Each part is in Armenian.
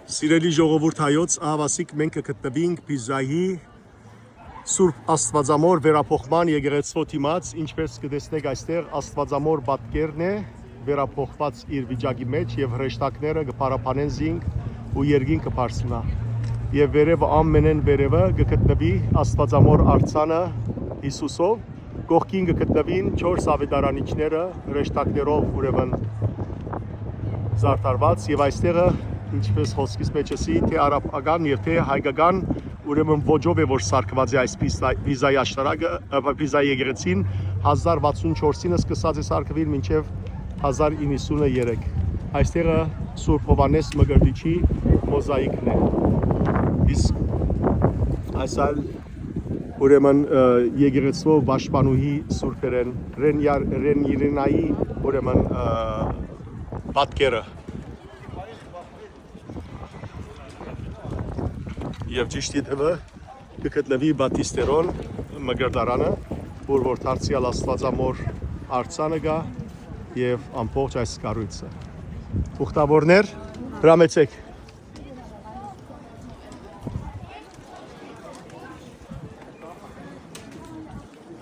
Սիրելի ժողովուրդ հայոց, ահավասիկ մենք կգտնվենք Պիզայի Սուրբ Աստվածամոր վերափոխման եկեղեցու դիմաց, ինչպես կտեսնեք այստեղ Աստվածամոր պատկերն է վերափոխված իր վիճակի մեջ եւ հրեշտակները կփարապանեն զինք ու երկին կբարձրանա։ Եվ վերևը ամենեն վերևը կգտնվի Աստվածամոր արձանը Հիսուսով, կողքին կգտնվին 4 ավետարանիչները հրեշտակներով ուրեմն զարդարված եւ այստեղը ինչպես խոսքից մեջ էսի, թե արաբական եւ թե հայկական ուրեմն ոճով է որ սարքված է այս Պիզայի աշտարակը, Պիզայի եկեղեցին 1064-ին սկսած է սարքվել մինչև 1093։ Այստեղը Սուրբ Հովհաննես Մկրտիչի մոզաիկն է։ Իսկ այսալ ուրեմն եկեղեցու պաշտպանուհի Սուրբերեն Ռենյիրինայի ուրեմն պատկերը Եվ ճիշտ իտևը կգտնվի Բատիստերոն մկրտարանը, որ դարձյալ Աստվածամոր արձանը գա եւ ամբողջ այս կառույցը։ Ուխտավորներ, հրամեցեք։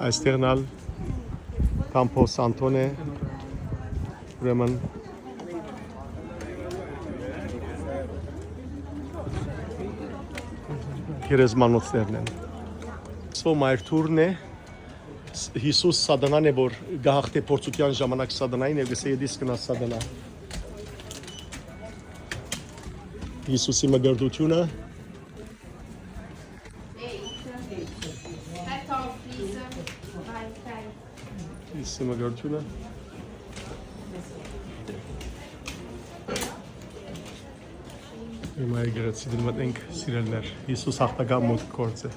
Այստեղնալ Կամփոս Անտոնե ուրեմն Գերեզմանոցներն են։ Սո մայրթուրն է Հիսուս սատանան է որ գահախտե փորձության ժամանակ սատանային եւ գսե դիս կնա սատանա։ Հիսուսի մգրտությունը Հիսուսի մգրտությունը Հիմա եկեղեցի դիմենք սիրելիներ, Հիսուս հաղթական մոտ գործ է։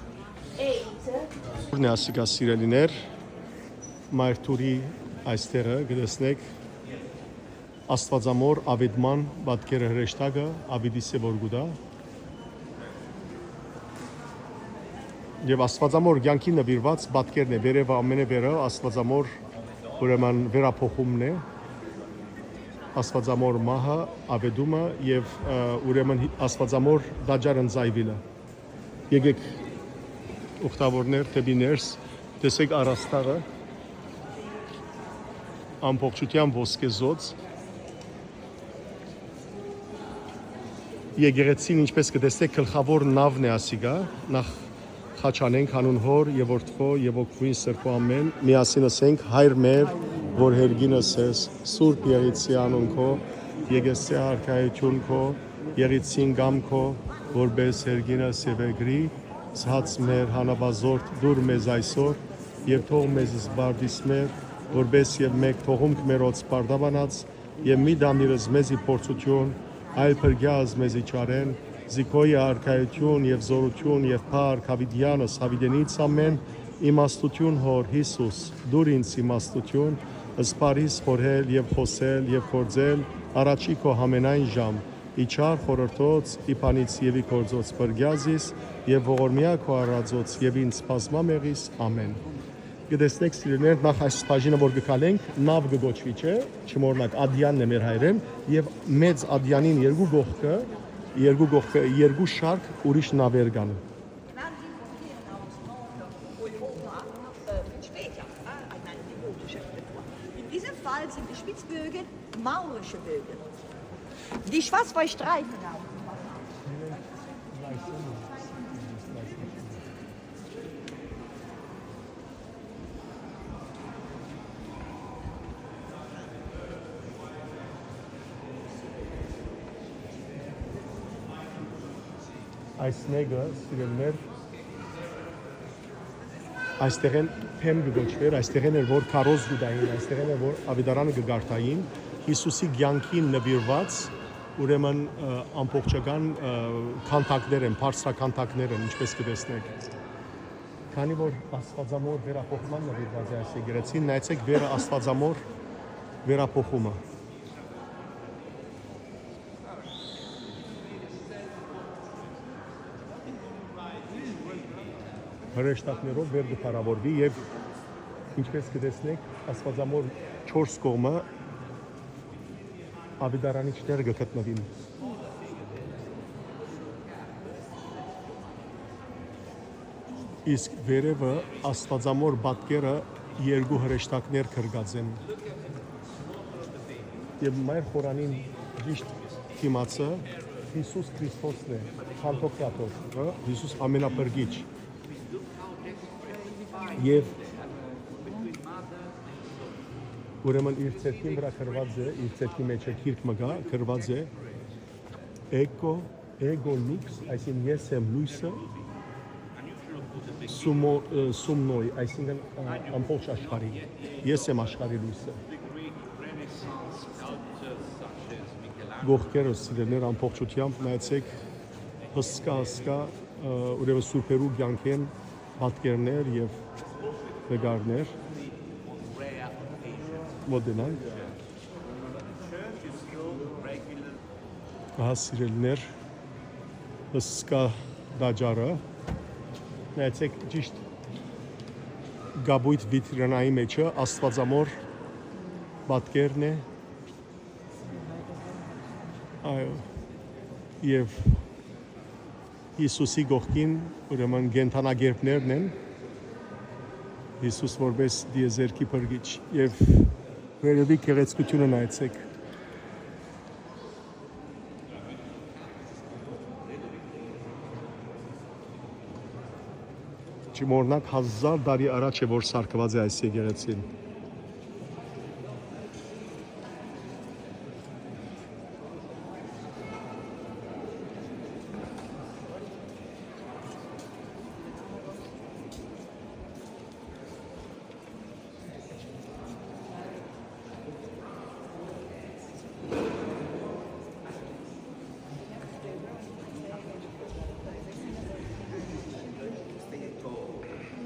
Որն է ասիկա սիրելիներ, մայրթուրի այստեղը գտեսնեք Աստվածամոր ավետման պատկերը հրեշտակը ավիդիսե որ գուտա եւ Աստվածամոր կյանքի նվիրված պատկերն է, վերևը ամենևերը Աստվածամոր ուրեմն վերափոխումն է Աստվածամոր մահը, ավետումը եւ ուրեմն Աստվածամոր դաջարն զայվիլը։ Եկեք ուխտավորներ դեպի ներս, տեսեք առաստաղը ամբողջությամբ ոսկեզոծ։ Եկեղեցին ինչպես կտեսնեք գլխավոր նավն է ասիգա, նախ խաչանենք հանուն հոր եւ որդվո եւ օգուին սրբո ամեն, միասին ասենք հայր մեր որ հերգինս ես, Սուրբ Եղիցի անուն քո, եկեղեցի արքայություն քո, Եղիցին գամ քո, որպես հերգինս եւ էգրի, ցած մեր հանապազորդ դուր մեզ այսօր, եւ թող մեզ զբարդիս մեր, որպես եւ մեկ թողումք մերոց պարդաբանած, եւ մի դամիրս մեզի փորձություն, այլ փրկյազ մեզի չարեն, զիքոյի արքայություն եւ զորություն եւ փառք հավիդյանս հավիդենից ամեն, իմաստություն հոր Հիսուս, դուր ինձ իմաստություն Սպարիս խորհել եւ խոսել եւ կործել առաջի քո համենայն ժամ իչար խորհրդոց իփանից եւի կորձոց բրգյազիս եւ ողորմյա քո առածոց եւ ինձ սպասմամեղիս ամեն։ Գտեսնեք սիրելիներ նախ այս բաժինը որ գկալենք նավ գոչվի չէ չմոռնաք ադյանն է մեր հայրեն եւ մեծ ադյանին երկու շարք ուրիշ նավեր կան Sind die Spitzbögen maurische Bögen. Die schwarz-weiß Streifen haben. Այս նեգը սիրելիներ Այստեղեն թեմ գոչվեր, այստեղեն էր որ քարոզ գուտային, այստեղեն էր որ ավետարանը գգարտային, Հիսուսի կյանքին նվիրված, ուրեմն ամբողջական քանդակներ են, բարձրաքանդակներ են, ինչպես կտեսնեք։ Քանի որ Աստվածամոր վերափոխման նվիրված է այս եկեղեցին, նայեցեք վերը Աստվածամոր վերափոխումը։ Հրեշտակներով վեր կփարավորվի եւ ինչպես կտեսնեք Աստվածամոր 4 կողմը ավետարանիչներ գտնվին։ Իսկ վերևը Աստվածամոր պատկերը երկու հրեշտակներ կրգած են։ Եվ մայր խորանին ճիշտ դիմացը Հիսուս Քրիստոսն է, Փանթոկրատոր, Հիսուս ամենափրկիչ։ Եվ ուրեմն իր ցերկին վրա գրված է, իր ցերկի մեջ է քիրք մգա, գրված է ego lux, այսինքն ես եմ լույսը, sumnoi, այսինքն ամբողջ աշխարհի։ Ես եմ աշխարհի լույսը։ Գողքերը սիրելներ ամբողջությամբ նայեցեք հսկա ուրեմն սուրբերու կյանքեն պատկերներ եւ նկարներ մոդենալ հա սիրելներ հսկա դաջարը նայեցեք ճիշտ գաբույթ վիտրինայի մեջը Աստվածամոր պատկերն է այո եւ Հիսուսի գողքին ուրեմն գենթանագերբներն են Հիսուս որպես դիեզերքի փրկիչ եւ վերևի գեղեցկությունը նայեցեք Չմոռնաք 1000 տարի առաջ է որ սարքված է այս եկեղեցին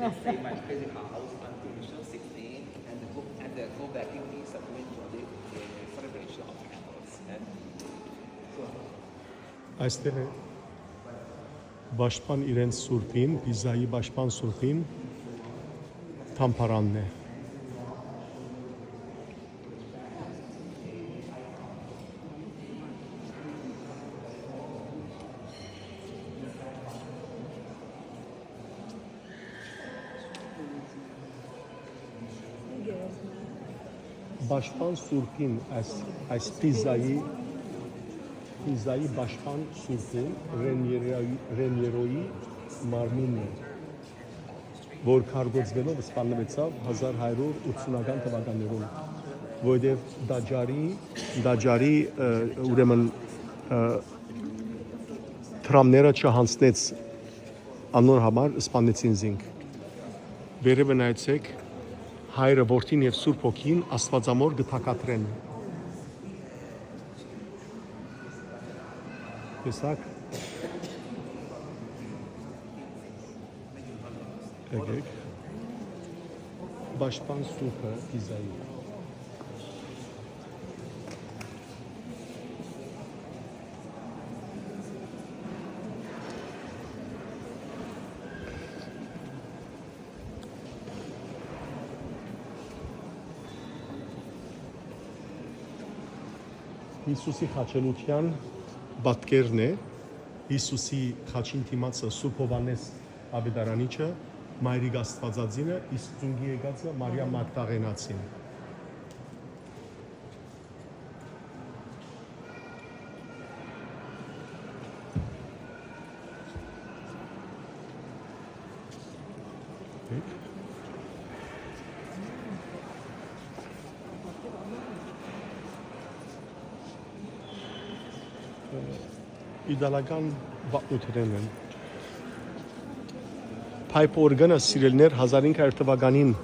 They might visit our house until Mission 16 and go back in the settlement for the celebration of candles. Այստեղ է Պաշտպան իրենց սուրբին, Պիզայի Պաշտպան սուրբին թամփարանն է Պաշտպան սուրբին այս Պիզայի Պաշտպան սուրբին Ռենյերոյի մարմինն է որ քարգոծվելով սպանվեցավ 1180-ական թվականներում որովհետև դաջարի ուրեմն տրամները չհանցնեց անոր համար սպանեցին զինք վերևը նայեցեք հայրը որդին եւ Սուրբ Հոգին Աստվածամոր գթակատրեն տեսակ եկեք Պաշտպան սուրբը Պիզայի Հիսուսի խաչելության պատկերն է Հիսուսի խաչին դիմացը Սուրբ Հովհաննես Ավետարանիչը Մայրիկ Աստվածածինը իսկ ծունգի եկածը Մարիամ Մագդաղենացին իդալական վաուտերեն են Փայփ օրգանը սիրելներ 1500 թվականին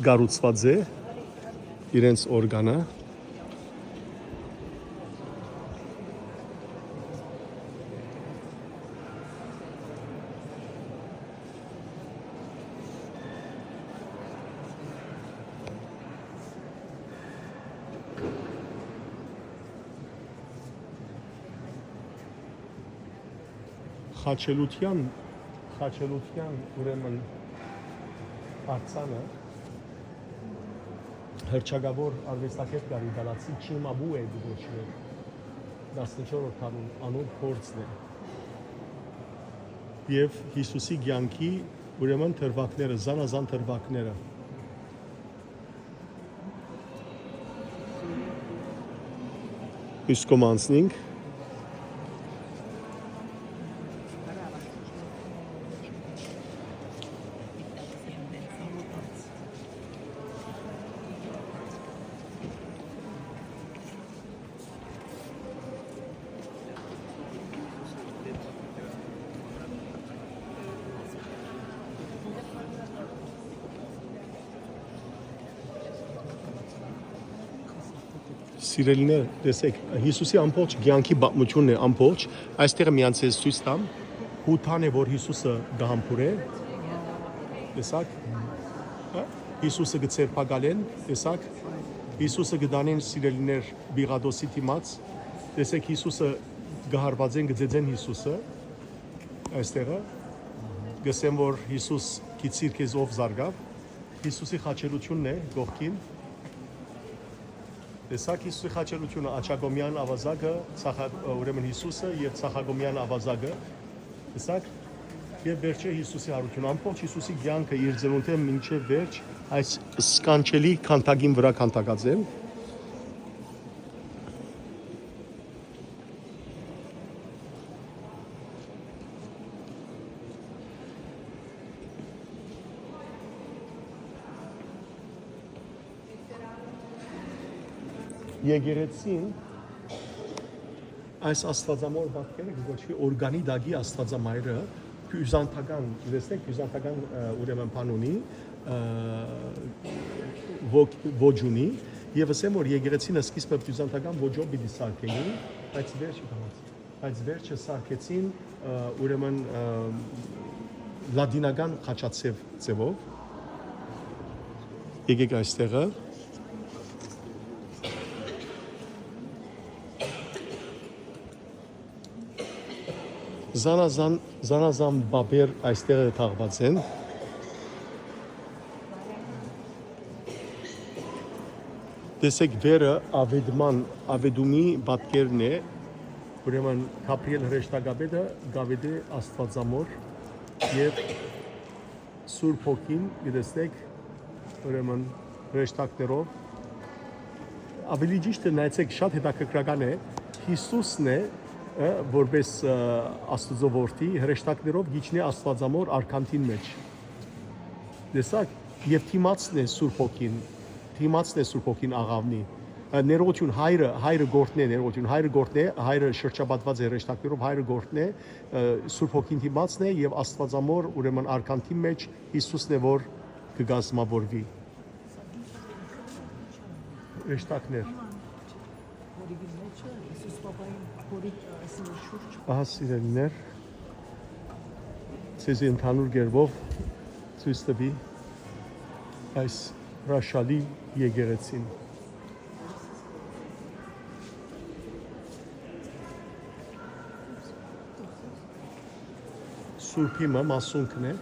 գառուցված է իրենց օրգանը խաչելության ուրեմն արձանը հրճագավոր արվեստագետ Գարի Դալացի Չիմաբու է դուրսել 14-րդ անոր փորձն է եւ Հիսուսի ցանկի ուրեմն թրվակները, զանազան թրվակները։ Իսկ կոմանցնինք Սիրելիներ, տեսեք, Հիսուսի ամբողջ կյանքի պատմությունն է ամբողջ, այստեղ միանց ես ցույց տամ, հութան է, որ Հիսուսը գահամբուր է, տեսակ, Հիսուսը գցերպակալեն, տեսակ, Հիսուսը գդանեն սիրելիներ Բիղադոսի դիմաց, տեսեք Հիսուսը գահարված են, գծեցեն Հիսուսը, այստեղը, գսեմ, որ Հիսուս գիցիր քեզ ով զարգավ, Հիսուսի խաչելությունն է գողքին, տեսակ Հիսուսի խաչելությունը Աչագոմյան ավազակը, ուրեմն Հիսուսը եւ Ցախագոմյան ավազակը, տեսակ եւ վերջը Հիսուսի հարությունը, ամբողջ Հիսուսի կյանքը իր ծնունդը մինչեւ վերջ այս սկանչելի քանթագին վրա քանթակած են։ Եկեղեցին այս աստվածամոր բացկերը գոչվի օրգանի դագի աստվածամայրը բյուզանդական, տեսնեք բյուզանդական ուրեմն բանունի ոճունի եւ ասեմ որ եկեղեցին սկիզբը բյուզանդական ոճով պիտի սարքեին, բայց վերջը սարքեցին ուրեմն լադինական խաչացև ձևով։ Եկեք այստեղը Զանազան բաբեր այստեղ թաղված են։ Տեսեք վերը ավեդումի պատկերն է, ուրեմն Գաբրիել հրեշտակապետը գավեդե աստվածամոր եւ Սուրբ Հոգին, գիտեք, ուրեմն հրեշտակներով ավելի ճիշտ է նայեցեք շատ հետաքրքրական է Հիսուսն է որպես Աստծո որդի հրեշտակներով գիչնի Աստվածամոր արքանտին մեջ։ Տեսակ եւ թիմացն է Սուրբ Հոգին աղավնի։ Ներողություն հայրը գործն է ներողություն հայրը շրջապատված է հրեշտակներով հայրը գործն է Սուրբ Հոգին թիմացն է եւ Աստվածամոր ուրեմն արքանտին մեջ Հիսուսն է որ կգազմավորվի։ Հրեշտակներ Ահա սիրելիներ, ցեզ ընդհանուր գերբով ցույց տվի այս հրաշալի եկեղեցին։ Սուրբիմը մասունքն է։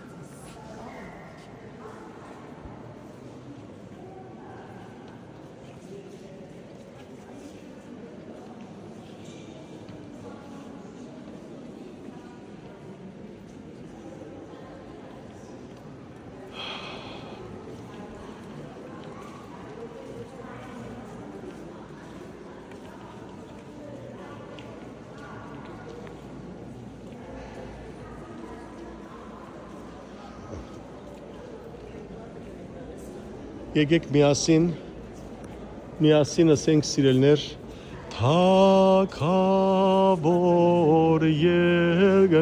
Եկեք միասին ասենք սիրելներ Թագավոր երկնավոր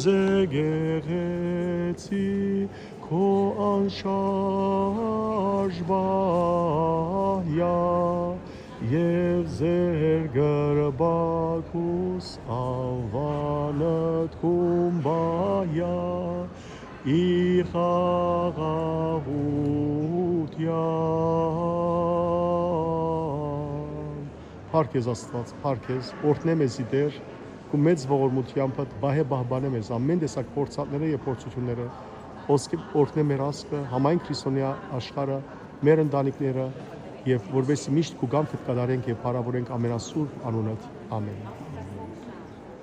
զեկեղեցի քո անշարժ բայա եւ զեր գրբակուս ավանդ կումբայա Իխաղաղության Փարքեզ Աստված, փարքեզ, օրհնե մեզի Տեր, քո մեծ ողորմությամբ բահե բահբանե մեզ ամեն տեսակ փորձատները եւ փորձությունները, օրհնե մեր ազգը, համայն քրիստոնյա աշխարհը, մեր ընտանիքները եւ որովհետեւ միշտ քո կամքը կատարենք եւ փառավորենք ամենասուրբ անունդ։ Ամեն։